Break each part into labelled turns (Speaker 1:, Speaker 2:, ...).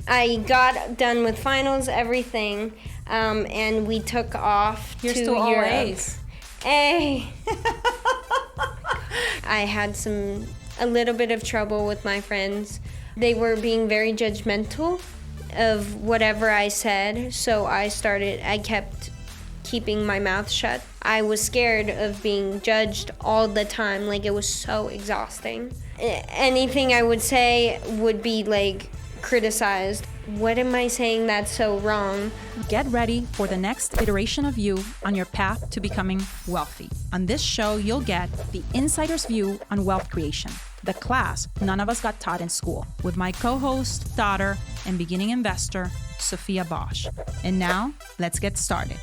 Speaker 1: I got done with finals, everything, and we took off
Speaker 2: Here's
Speaker 1: to
Speaker 2: to all
Speaker 1: Europe.
Speaker 2: A's.
Speaker 1: Hey. I had a little bit of trouble with my friends. They were being very judgmental of whatever I said, so I kept keeping my mouth shut. I was scared of being judged all the time. Like, it was so exhausting. Anything I would say would be like criticized. What am I saying that's so wrong?
Speaker 2: Get ready for the next iteration of you on your path to becoming wealthy. On this show, you'll get the insider's view on wealth creation, the class none of us got taught in school, with my co-host, daughter, and beginning investor, Sophia Bosch. And now, let's get started.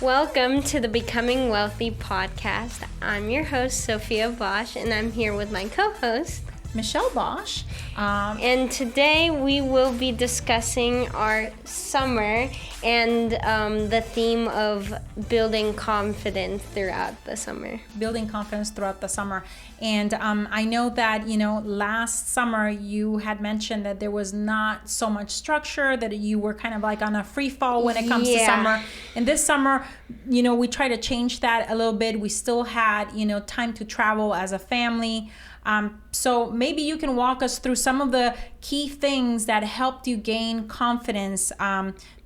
Speaker 1: Welcome to the Becoming Wealthy podcast. I'm your host, Sophia Bosch, and I'm here with my co-host,
Speaker 2: Michelle Bosch.
Speaker 1: And today we will be discussing our summer and the theme of building confidence throughout the summer.
Speaker 2: Building confidence throughout the summer. And I know that, last summer you had mentioned that there was not so much structure, that you were kind of like on a free fall when it comes to summer. And this summer, we try to change that a little bit. We still had, time to travel as a family. So maybe you can walk us through some of the key things that helped you gain confidence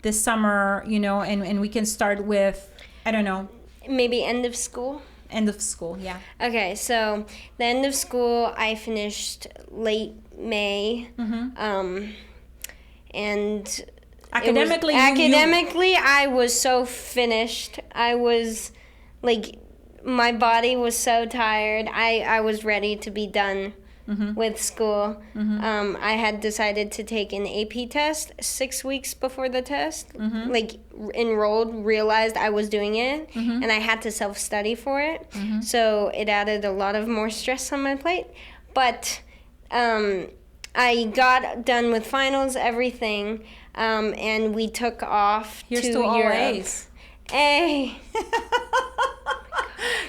Speaker 2: this summer, and we can start with, I don't know.
Speaker 1: Maybe end of school?
Speaker 2: End of school, yeah.
Speaker 1: Okay, so the end of school, I finished late May. Mm-hmm. And
Speaker 2: academically,
Speaker 1: I was so finished. I was like, my body was so tired. I was ready to be done with school. Mm-hmm. I had decided to take an AP test 6 weeks before the test. Mm-hmm. Like, enrolled, realized I was doing it, and I had to self-study for it. Mm-hmm. So it added a lot of more stress on my plate. But I got done with finals, everything, and we took off
Speaker 2: Here's
Speaker 1: to
Speaker 2: all
Speaker 1: Europe.
Speaker 2: A's.
Speaker 1: Hey.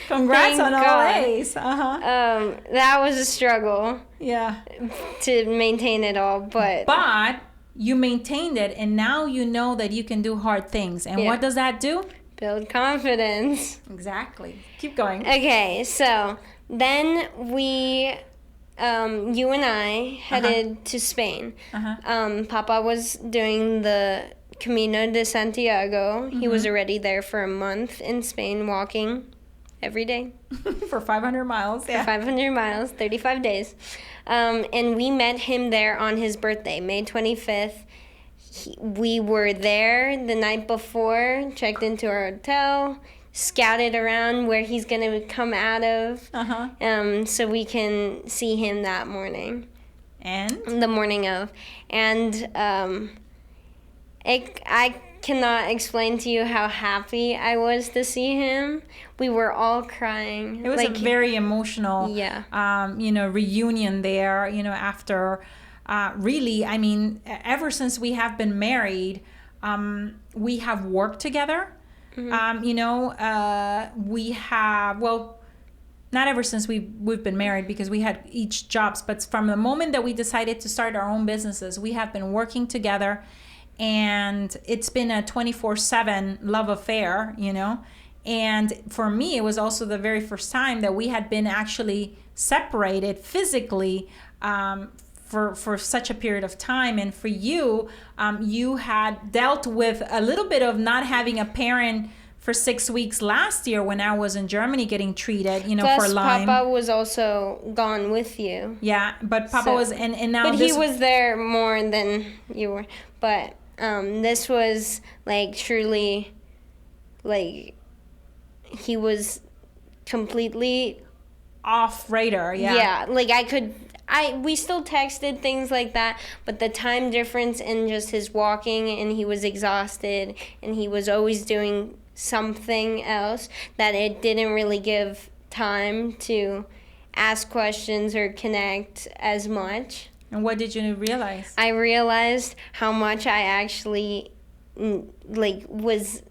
Speaker 2: Congrats on all A's.
Speaker 1: That was a struggle.
Speaker 2: Yeah.
Speaker 1: To maintain it all, but
Speaker 2: you maintained it, and now you know that you can do hard things. And what does that do?
Speaker 1: Build confidence.
Speaker 2: Exactly. Keep going.
Speaker 1: Okay, so then we, you and I headed to Spain. Papa was doing the Camino de Santiago. He was already there for a month in Spain, walking every day.
Speaker 2: For 500 miles.
Speaker 1: Yeah. For 500 miles, 35 days. And we met him there on his birthday, May 25th. We were there the night before, checked into our hotel, scouted around where he's going to come out of, so we can see him that morning.
Speaker 2: And?
Speaker 1: The morning of. And I cannot explain to you how happy I was to see him. We were all crying.
Speaker 2: It was a very emotional, reunion there, after, really, I mean, ever since we have been married, we have worked together. Mm-hmm. We have, well, not ever since we've been married, because we had each jobs, but from the moment that we decided to start our own businesses, we have been working together. And it's been a 24/7 love affair, And for me, it was also the very first time that we had been actually separated physically for such a period of time. And for you, you had dealt with a little bit of not having a parent for 6 weeks last year when I was in Germany getting treated,
Speaker 1: Plus,
Speaker 2: for Lyme.
Speaker 1: Papa was also gone with you.
Speaker 2: Yeah, but Papa was, and now.
Speaker 1: But he was there more than you were. But this was like truly, like, he was completely
Speaker 2: off radar.
Speaker 1: Yeah, like we still texted, things like that, but the time difference and just his walking, and he was exhausted, and he was always doing something else, that it didn't really give time to ask questions or connect as much.
Speaker 2: And what did you realize?
Speaker 1: I realized how much I actually was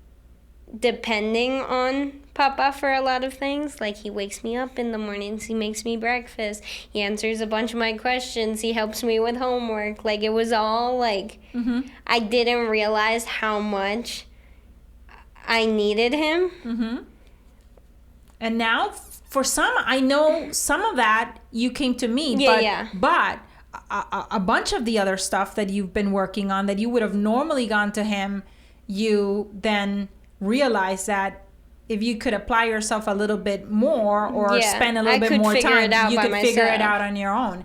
Speaker 1: depending on Papa for a lot of things. Like, he wakes me up in the mornings, he makes me breakfast, he answers a bunch of my questions, he helps me with homework. Like, it was all like, I didn't realize how much I needed him.
Speaker 2: And now, for some, I know some of that you came to me, but a bunch of the other stuff that you've been working on that you would have normally gone to him, you then realize that if you could apply yourself a little bit more or spend a little bit more time, you could figure it out on your own.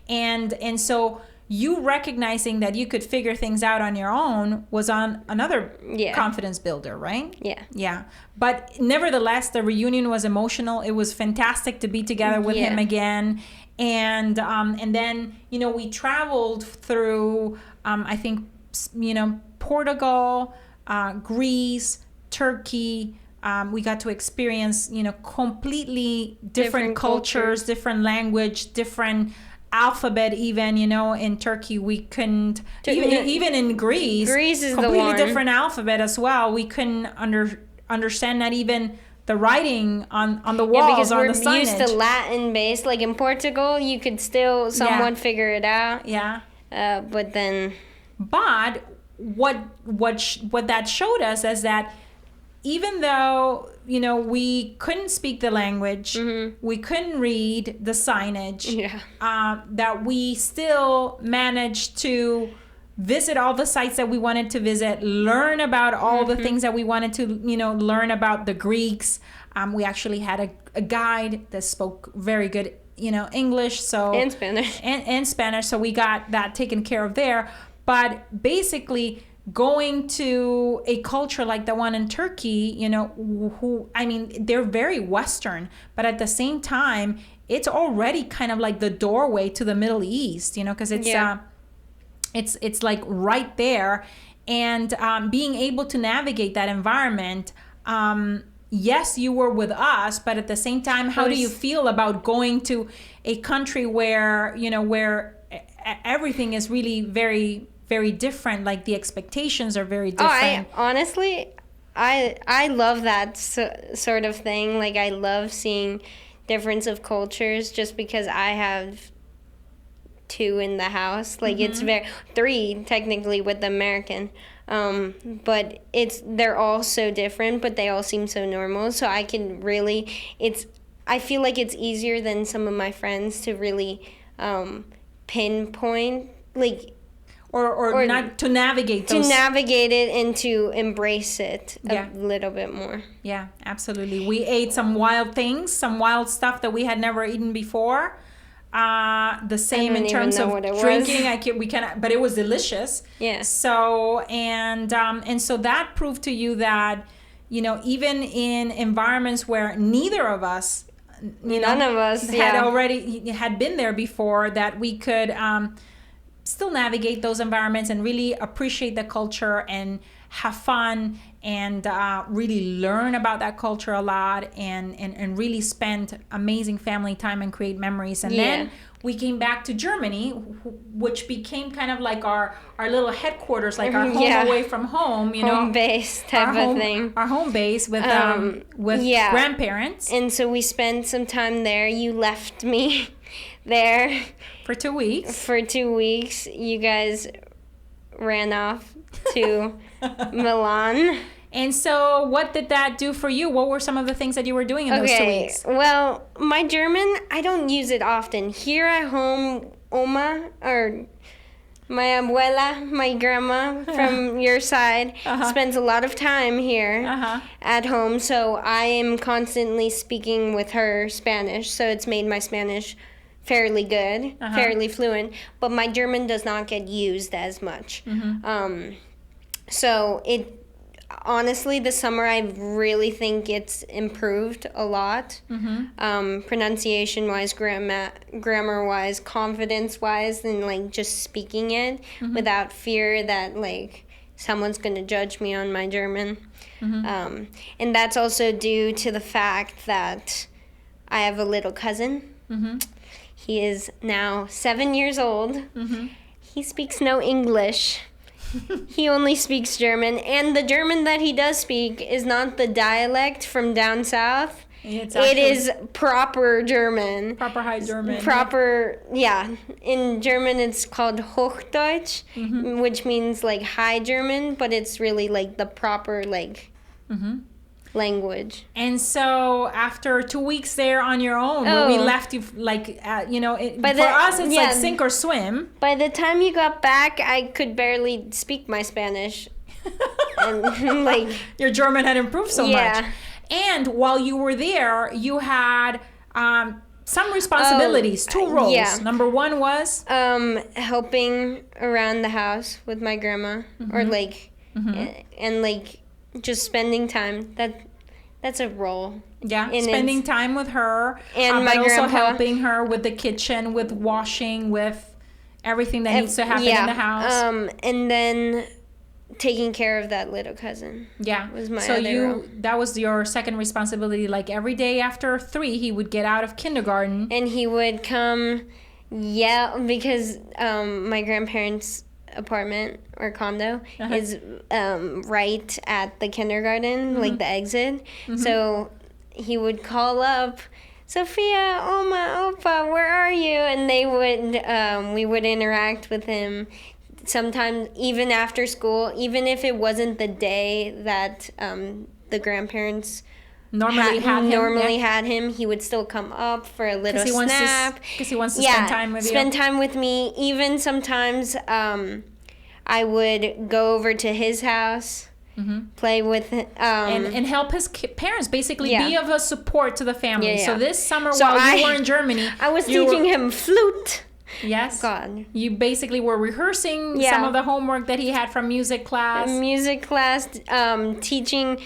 Speaker 2: And so you recognizing that you could figure things out on your own was on another confidence builder, right? Yeah. But nevertheless, the reunion was emotional. It was fantastic to be together with him again. And then, you know, we traveled through, I think, you know, Portugal, Greece, Turkey. We got to experience, you know, completely different cultures, different language, different alphabet. Even, you know, in Turkey we couldn't, even in Greece is completely different alphabet as well. We couldn't understand not even the writing on the walls, on the signage.
Speaker 1: We're used to Latin based. Like in Portugal, you could still somewhat figure it out.
Speaker 2: But what that showed us is that even though, you know, we couldn't speak the language, we couldn't read the signage, that we still managed to visit all the sites that we wanted to visit, learn about all the things that we wanted to, you know, learn about the Greeks. We actually had a guide that spoke very good, you know, English, and
Speaker 1: Spanish.
Speaker 2: And Spanish, so we got that taken care of there. But basically, going to a culture like the one in Turkey, you know, who, I mean, they're very Western, but at the same time, it's already kind of like the doorway to the Middle East, you know, because it's like right there. And being able to navigate that environment, yes, you were with us, but at the same time, how do you feel about going to a country where, you know, where everything is really very, very different, like the expectations are very different?
Speaker 1: I love that sort of thing. Like, I love seeing difference of cultures just because I have 2 in the house. Like, it's 3 technically with the American. But they're all so different, but they all seem so normal. So I can really, I feel like it's easier than some of my friends to really pinpoint, like,
Speaker 2: or not to navigate those.
Speaker 1: To navigate it and to embrace it a little bit more.
Speaker 2: Yeah, absolutely. We ate some wild things, some wild stuff that we had never eaten before. The same in terms of drinking. But it was delicious.
Speaker 1: Yeah.
Speaker 2: So and so that proved to you that, you know, even in environments where neither of us,
Speaker 1: none of us
Speaker 2: had been there before, that we could still navigate those environments and really appreciate the culture and have fun and really learn about that culture a lot and really spend amazing family time and create memories. And then we came back to Germany, which became kind of like our little headquarters, like our home away from home, you know,
Speaker 1: home base type of thing.
Speaker 2: Our home base with grandparents.
Speaker 1: And so we spent some time there. You left me there
Speaker 2: for 2 weeks.
Speaker 1: For 2 weeks, you guys ran off to Milan.
Speaker 2: And so what did that do for you? What were some of the things that you were doing in those 2 weeks?
Speaker 1: Well, my German, I don't use it often. Here at home, Oma, or my abuela, my grandma from your side, spends a lot of time here at home. So I am constantly speaking with her Spanish. So it's made my Spanish fairly good, fairly fluent. But my German does not get used as much. So honestly, this summer I really think it's improved a lot, pronunciation-wise, grammar-wise, confidence-wise, and like just speaking it without fear that like someone's gonna judge me on my German. And that's also due to the fact that I have a little cousin. He is now 7 years old. He speaks no English. he only speaks German, and the German that he does speak is not the dialect from down south. It is proper German.
Speaker 2: Proper high German.
Speaker 1: Proper, yeah. In German, it's called Hochdeutsch, which means like high German, but it's really like the proper like language.
Speaker 2: And so after 2 weeks there on your own, where we left you like, for us it's like sink or swim.
Speaker 1: By the time you got back, I could barely speak my Spanish. And like
Speaker 2: your German had improved so much. And while you were there, you had some responsibilities, 2 roles. Yeah. Number 1 was
Speaker 1: helping around the house with my grandma, or like, and like just spending time. That's a role.
Speaker 2: Yeah, spending time with her,
Speaker 1: and my
Speaker 2: but
Speaker 1: grandpa.
Speaker 2: Also helping her with the kitchen, with washing, with everything that needs to happen in the house.
Speaker 1: And then taking care of that little cousin.
Speaker 2: Yeah.
Speaker 1: Was my other role.
Speaker 2: That was your second responsibility. Like every day after 3, he would get out of kindergarten.
Speaker 1: And he would come, because my grandparents' apartment or condo is right at the kindergarten, like the exit. So he would call up, Sophia, Oma, Opa, where are you? And they would, we would interact with him. Sometimes even after school, even if it wasn't the day that the grandparents
Speaker 2: normally had him,
Speaker 1: he would still come up for a little snap.
Speaker 2: Because he wants to spend time with you.
Speaker 1: Spend time with me. Even sometimes I would go over to his house, play with
Speaker 2: and help his parents, basically be of a support to the family. So this summer,
Speaker 1: so
Speaker 2: while you were in Germany,
Speaker 1: I was teaching him flute.
Speaker 2: Yes.
Speaker 1: God.
Speaker 2: You basically were rehearsing some of the homework that he had from music class.
Speaker 1: Teaching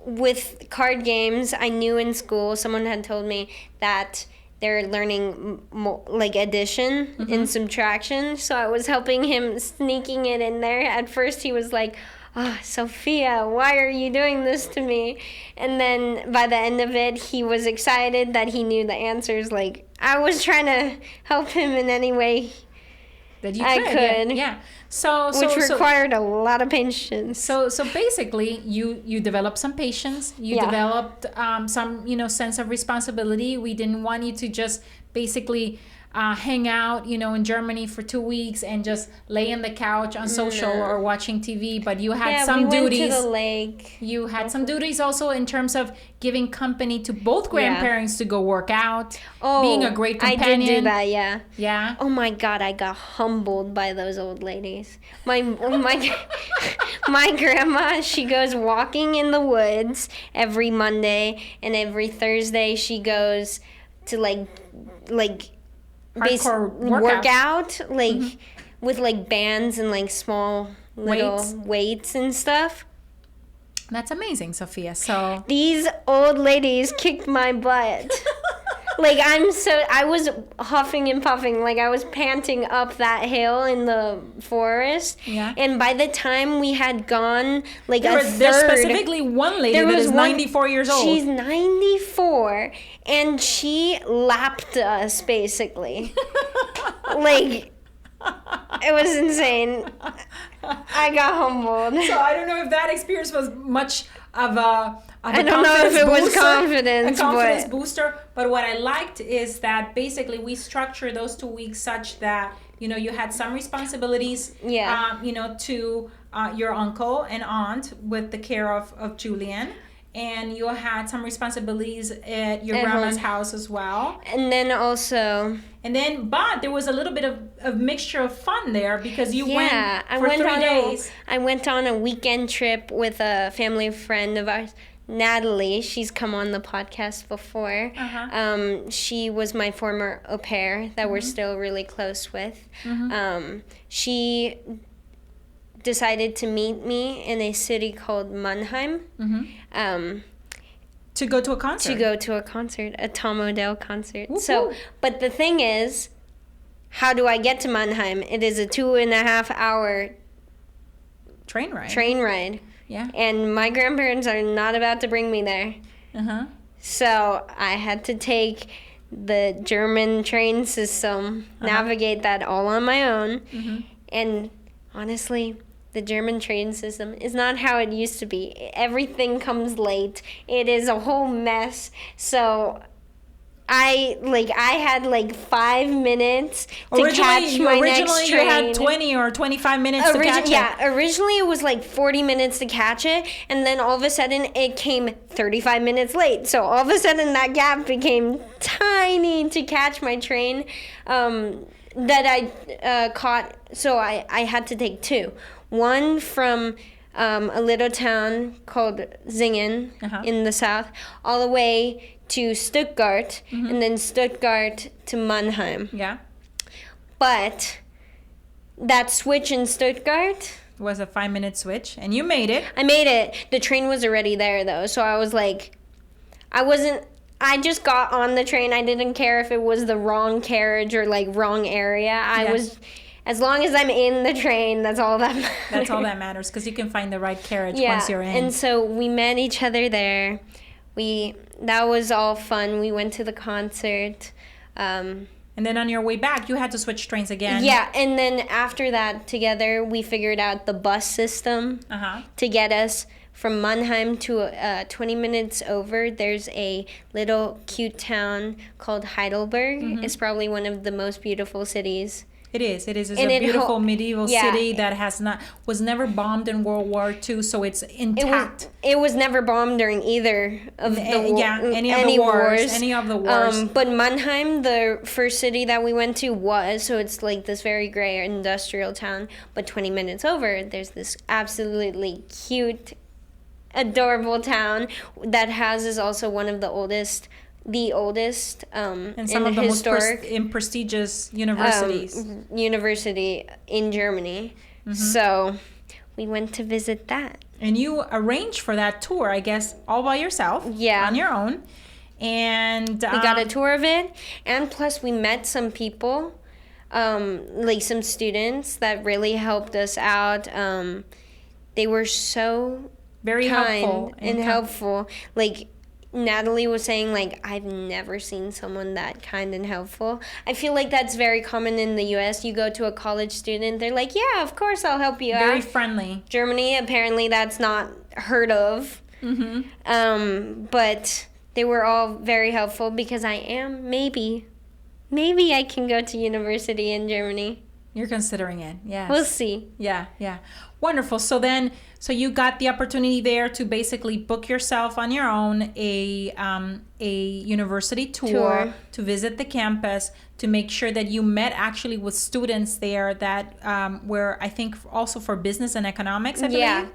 Speaker 1: with card games. I knew in school, someone had told me that they're learning like addition and subtraction. So I was helping him, sneaking it in there. At first he was like, oh, Sophia, why are you doing this to me? And then by the end of it, he was excited that he knew the answers. Like, I was trying to help him in any way
Speaker 2: that you could. Yeah.
Speaker 1: Which required a lot of patience.
Speaker 2: So basically, you developed some patience. You developed some sense of responsibility. We didn't want you to just basically hang out, in Germany for 2 weeks and just lay in the couch on social or watching TV. But you had some duties.
Speaker 1: We went to the lake.
Speaker 2: You had some duties also in terms of giving company to both grandparents to go work out, being a great companion.
Speaker 1: I did do that, yeah.
Speaker 2: Yeah.
Speaker 1: Oh my God, I got humbled by those old ladies. My grandma, she goes walking in the woods every Monday, and every Thursday she goes to like
Speaker 2: hardcore
Speaker 1: workout with like bands and like small little weights and stuff.
Speaker 2: That's amazing, Sophia. So
Speaker 1: these old ladies kicked my butt. I was huffing and puffing, like I was panting up that hill in the forest.
Speaker 2: Yeah.
Speaker 1: And by the time we had gone,
Speaker 2: there's specifically one lady that is 94 years old.
Speaker 1: She's 94, and she lapped us, basically. It was insane. I got humbled.
Speaker 2: So I don't know if that experience was much of a
Speaker 1: I don't know if it was confidence
Speaker 2: booster, but what I liked is that basically we structured those 2 weeks such that you had some responsibilities to your uncle and aunt with the care of Julian, and you had some responsibilities at your grandma's house as well. But there was a little bit of mixture of fun there because you went for 3 days.
Speaker 1: I went on a weekend trip with a family friend of ours, Natalie. She's come on the podcast before. She was my former au pair that we're still really close with. She decided to meet me in a city called Mannheim.
Speaker 2: To go to a concert.
Speaker 1: A Tom Odell concert. Woo-hoo. So, but the thing is, how do I get to Mannheim? It is a 2.5 hour
Speaker 2: train ride. Yeah.
Speaker 1: And my grandparents are not about to bring me there. So I had to take the German train system, navigate that all on my own. And honestly, the German train system is not how it used to be. Everything comes late. It is a whole mess. So I had like 5 minutes to catch my next train.
Speaker 2: Originally, you had 20 or 25 minutes to catch it.
Speaker 1: Yeah, originally it was like 40 minutes to catch it, and then all of a sudden it came 35 minutes late. So all of a sudden that gap became tiny to catch my train that I caught. So I had to take two. One from a little town called Zingen in the south, all the way to Stuttgart, and then Stuttgart to Mannheim.
Speaker 2: Yeah.
Speaker 1: But that switch in Stuttgart
Speaker 2: was a 5-minute switch, and you made it.
Speaker 1: I made it. The train was already there, though, so I was like, I just got on the train. I didn't care if it was the wrong carriage or like wrong area. I was, as long as I'm in the train, that's all that matters.
Speaker 2: That's all that matters, because you can find the right carriage once you're in.
Speaker 1: And so we met each other there. That was all fun. We went to the concert.
Speaker 2: And then on your way back, you had to switch trains again.
Speaker 1: Yeah, and then after that, together, we figured out the bus system to get us from Mannheim to 20 minutes over. There's a little cute town called Heidelberg. It's probably one of the most beautiful cities.
Speaker 2: It is. It's a beautiful medieval city that was never bombed in World War II, so it's intact.
Speaker 1: It was never bombed during either of
Speaker 2: any of the wars.
Speaker 1: But Mannheim, the first city that we went to, was, so it's like this very gray industrial town. But 20 minutes over, there's this absolutely cute, adorable town that houses also one of the oldest
Speaker 2: and some of the most prestigious universities.
Speaker 1: University in Germany. So we went to visit that.
Speaker 2: And you arranged for that tour, I guess, all by yourself.
Speaker 1: Yeah.
Speaker 2: On your own. And
Speaker 1: we got a tour of it. And plus we met some people, like some students that really helped us out. They were so
Speaker 2: very
Speaker 1: kind and helpful. Like, Natalie was saying, like, I've never seen someone that kind and helpful. I feel like that's very common in the U.S. You go to a college student, they're like, yeah, of course I'll help you out.
Speaker 2: Very friendly.
Speaker 1: Germany, apparently that's not heard of. But they were all very helpful because I am, maybe I can go to university in Germany.
Speaker 2: You're considering it, yes.
Speaker 1: We'll see.
Speaker 2: Yeah. Wonderful. So you got the opportunity there to basically book yourself on your own a university tour to visit the campus, to make sure that you met actually with students there that were, I think, also for business and economics, I believe.
Speaker 1: Yeah.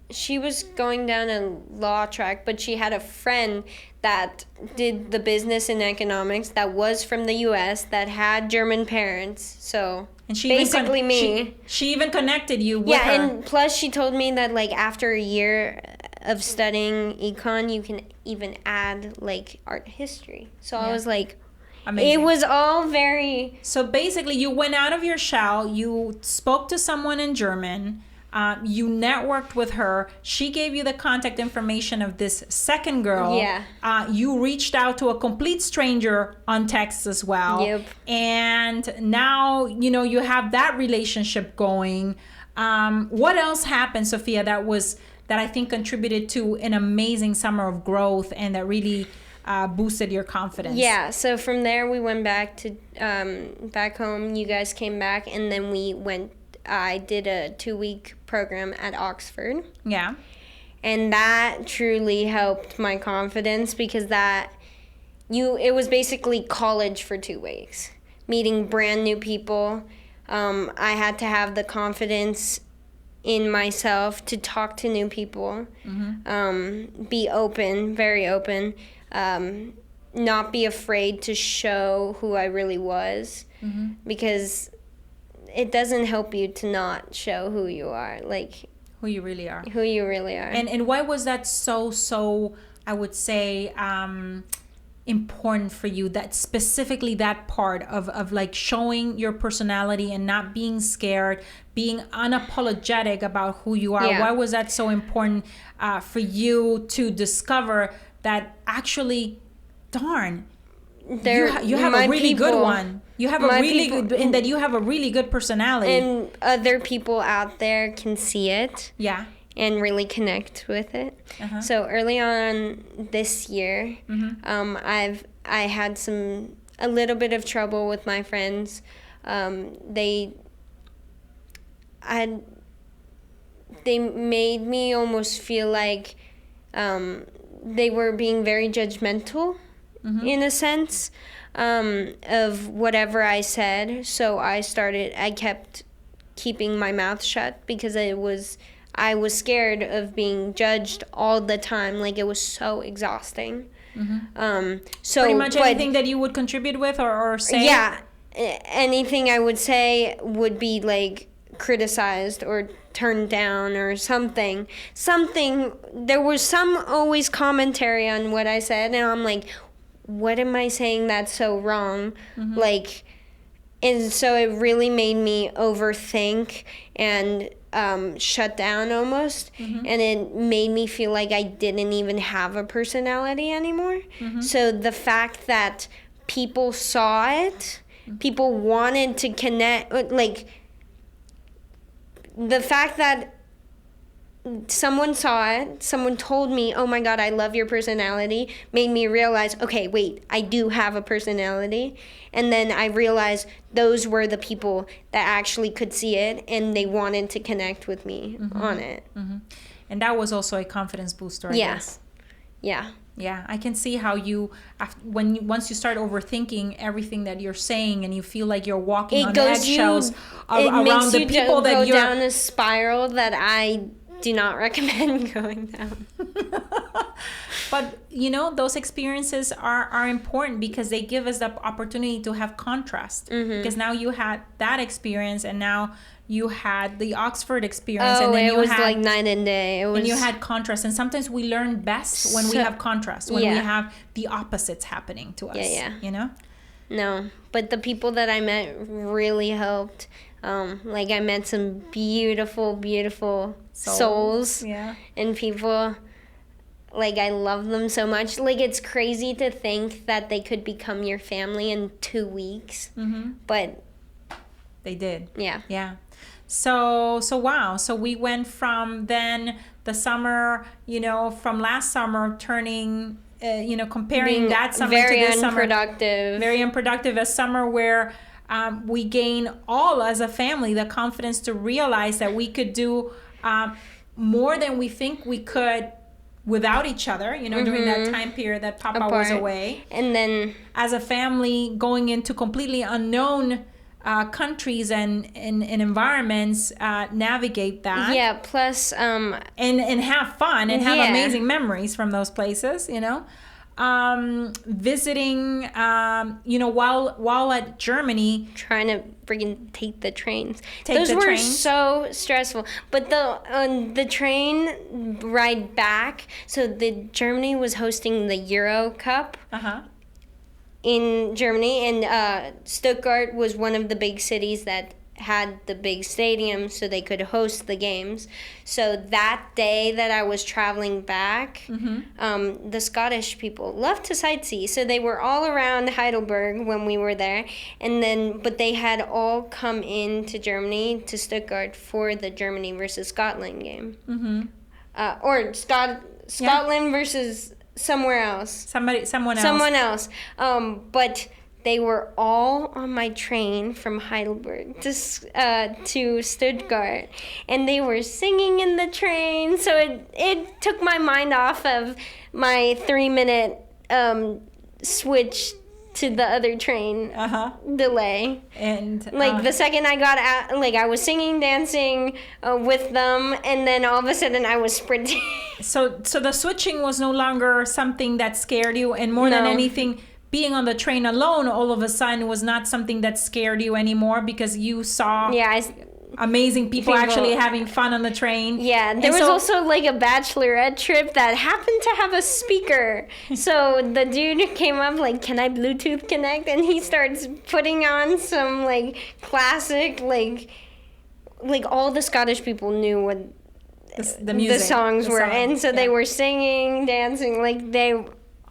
Speaker 1: She was going down a law track, but she had a friend that did the business and economics that was from the U.S. that had German parents. So
Speaker 2: and she
Speaker 1: basically me.
Speaker 2: She even connected you with her.
Speaker 1: Yeah, and plus she told me that like after a year of studying econ, you can even add like art history. So I was like, amazing. It was all very...
Speaker 2: So basically you went out of your shell, you spoke to someone in German, you networked with her. She gave you the contact information of this second girl.
Speaker 1: Yeah.
Speaker 2: You reached out to a complete stranger on text as well.
Speaker 1: Yep.
Speaker 2: And now, you have that relationship going. What else happened, Sophia, that I think contributed to an amazing summer of growth and that really boosted your confidence?
Speaker 1: Yeah. So from there we went back to back home. You guys came back, and then I did a 2-week program at Oxford.
Speaker 2: Yeah.
Speaker 1: And that truly helped my confidence because it was basically college for 2 weeks. Meeting brand new people. I had to have the confidence in myself to talk to new people. Be open, very open. Not be afraid to show who I really was. Because it doesn't help you to not show who you are, like
Speaker 2: who you really are.
Speaker 1: And
Speaker 2: why was that so I would say important for you, that specifically that part of like showing your personality and not being scared, being unapologetic about who you are? Why was that so important for you to discover that actually, darn, you have a really good one? You have a really good, in that you have a really good personality.
Speaker 1: And other people out there can see it.
Speaker 2: Yeah.
Speaker 1: And really connect with it. So early on this year, I had a little bit of trouble with my friends. They made me almost feel like they were being very judgmental, in a sense, of whatever I said. So I kept keeping my mouth shut because I was scared of being judged all the time. Like, it was so exhausting. So
Speaker 2: pretty much anything that you would contribute with or say?
Speaker 1: Yeah. Anything I would say would be, like, criticized or turned down or something. There was some always commentary on what I said, and I'm like, what am I saying that's so wrong? Like, and so it really made me overthink and shut down almost, and it made me feel like I didn't even have a personality anymore. So the fact that people saw it, people wanted to connect, like, the fact that someone saw it, someone told me, oh my God, I love your personality, made me realize, okay, wait, I do have a personality. And then I realized those were the people that actually could see it, and they wanted to connect with me on it.
Speaker 2: And that was also a confidence booster, I guess. Yeah, I can see how once you start overthinking everything that you're saying, and you feel like you're walking on eggshells around the people that you're...
Speaker 1: It makes you go down a spiral that I do not recommend going down.
Speaker 2: But, those experiences are important because they give us the opportunity to have contrast. Because now you had that experience, and now you had the Oxford experience.
Speaker 1: Oh,
Speaker 2: and then
Speaker 1: it was like night and day.
Speaker 2: And you had contrast. And sometimes we learn best when we have contrast, when we have the opposites happening to us.
Speaker 1: Yeah. No, but the people that I met really helped. Like, I met some beautiful, beautiful souls. Yeah. And people, like, I love them so much. Like, it's crazy to think that they could become your family in 2 weeks. But
Speaker 2: they did.
Speaker 1: Yeah.
Speaker 2: So wow. So we went from then the summer, from last summer turning, comparing being that summer to this summer. Very unproductive. A summer where we gain all as a family the confidence to realize that we could do more than we think we could without each other, during that time period that Papa was away.
Speaker 1: And then
Speaker 2: as a family going into completely unknown countries and environments, navigate that.
Speaker 1: Yeah, plus
Speaker 2: and have fun and have amazing memories from those places, visiting, while at Germany,
Speaker 1: trying to freaking take the trains. Those were so stressful. But the train ride back. So Germany was hosting the Euro Cup. In Germany, and Stuttgart was one of the big cities that had the big stadium, so they could host the games. So that day that I was traveling back, the Scottish people love to sightsee, so they were all around Heidelberg when we were there, but they had all come into Germany, to Stuttgart, for the Germany versus Scotland game. Or Scotland versus somewhere else.
Speaker 2: Someone
Speaker 1: else. But they were all on my train from Heidelberg to Stuttgart, and they were singing in the train. So it took my mind off of my 3-minute switch to the other train delay.
Speaker 2: And
Speaker 1: the second I got out, I was singing, dancing with them, and then all of a sudden I was sprinting.
Speaker 2: So the switching was no longer something that scared you, and more than anything, being on the train alone all of a sudden was not something that scared you anymore, because you saw amazing people actually having fun on the train.
Speaker 1: Yeah, there was also a bachelorette trip that happened to have a speaker. So the dude came up can I Bluetooth connect? And he starts putting on some classic all the Scottish people knew what
Speaker 2: the music,
Speaker 1: the songs were, and so they were singing, dancing,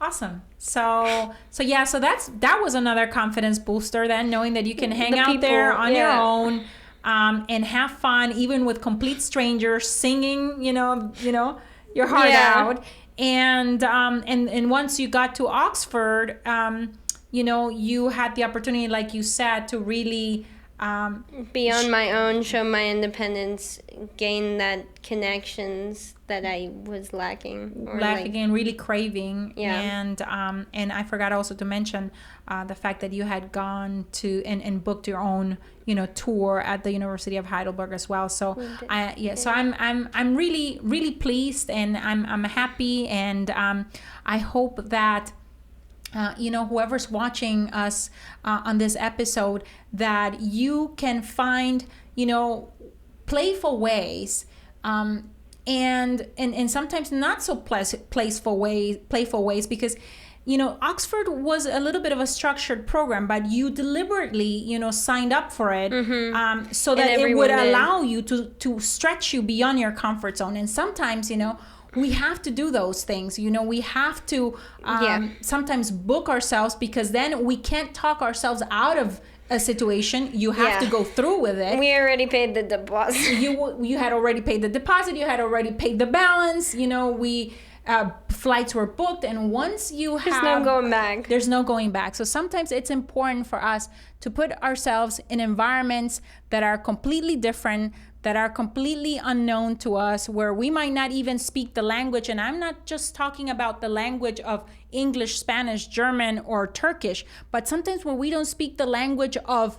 Speaker 2: Awesome. So that was another confidence booster then, knowing that you can hang out there on your own, and have fun, even with complete strangers, singing, your heart out. And once you got to Oxford, you had the opportunity, like you said, to really
Speaker 1: be on my own, show my independence, gain that connections that I was lacking
Speaker 2: and really craving.
Speaker 1: Yeah.
Speaker 2: And I forgot also to mention the fact that you had gone to and booked your own tour at the University of Heidelberg as well. So I'm really, really pleased, and I'm happy, and I hope that whoever's watching us on this episode, that you can find, playful ways, and sometimes not so playful ways, because, Oxford was a little bit of a structured program, but you deliberately, signed up for it, so that it would allow you to stretch you beyond your comfort zone. And sometimes, we have to do those things. We have to sometimes book ourselves, because then we can't talk ourselves out of a situation. You have to go through with it.
Speaker 1: We already paid the deposit.
Speaker 2: You had already paid the deposit. You had already paid the balance. Flights were booked, and once you have...
Speaker 1: There's no going back.
Speaker 2: There's no going back. So sometimes it's important for us to put ourselves in environments that are completely different, that are completely unknown to us, where we might not even speak the language. And I'm not just talking about the language of English, Spanish, German, or Turkish, but sometimes when we don't speak the language of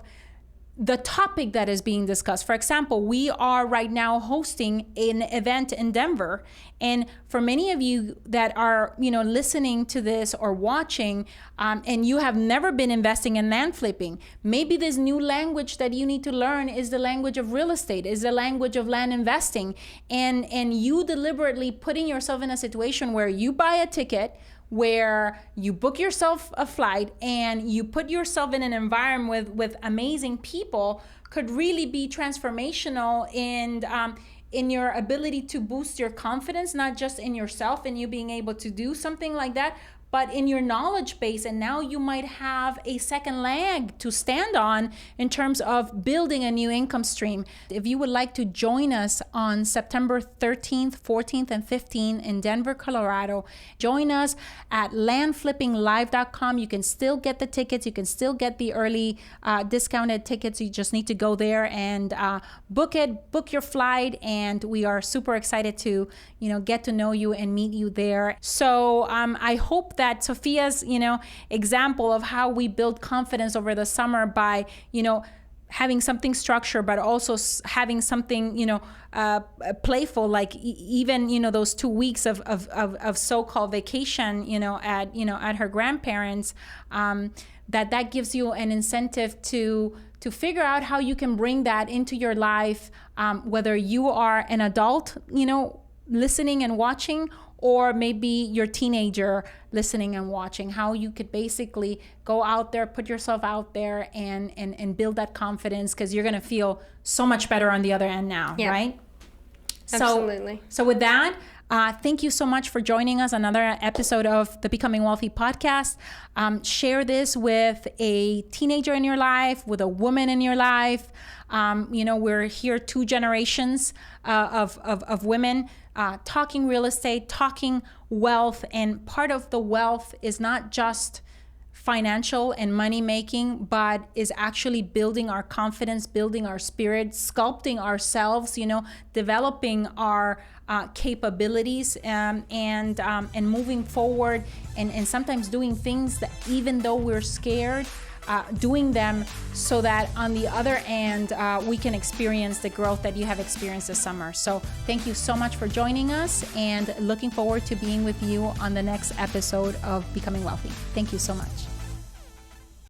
Speaker 2: the topic that is being discussed. For example, we are right now hosting an event in Denver. And for many of you that are, listening to this or watching, and you have never been investing in land flipping, maybe this new language that you need to learn is the language of real estate, is the language of land investing. And you deliberately putting yourself in a situation where you buy a ticket, where you book yourself a flight, and you put yourself in an environment with amazing people, could really be transformational in your ability to boost your confidence, not just in yourself and you being able to do something like that, but in your knowledge base. And now you might have a second leg to stand on in terms of building a new income stream. If you would like to join us on September 13th, 14th, and 15th in Denver, Colorado, join us at landflippinglive.com. You can still get the tickets. You can still get the early discounted tickets. You just need to go there and book your flight. And we are super excited to, get to know you and meet you there. So I hope that Sophia's, example of how we build confidence over the summer by, having something structured, but also having something, playful, like even, those 2 weeks of so-called vacation, at her grandparents, that gives you an incentive to figure out how you can bring that into your life, whether you are an adult, listening and watching, or maybe your teenager listening and watching, how you could basically go out there, put yourself out there, and build that confidence, because you're going to feel so much better on the other end now, right?
Speaker 1: Absolutely.
Speaker 2: So with that, thank you so much for joining us on another episode of the Becoming Wealthy podcast. Share this with a teenager in your life, with a woman in your life. We're here 2 generations of women talking real estate, talking wealth. And part of the wealth is not just financial and money making, but is actually building our confidence, building our spirit, sculpting ourselves, developing our capabilities, and moving forward, and sometimes doing things that even though we're scared, doing them so that on the other end, we can experience the growth that you have experienced this summer. So thank you so much for joining us, and looking forward to being with you on the next episode of Becoming Wealthy. Thank you so much.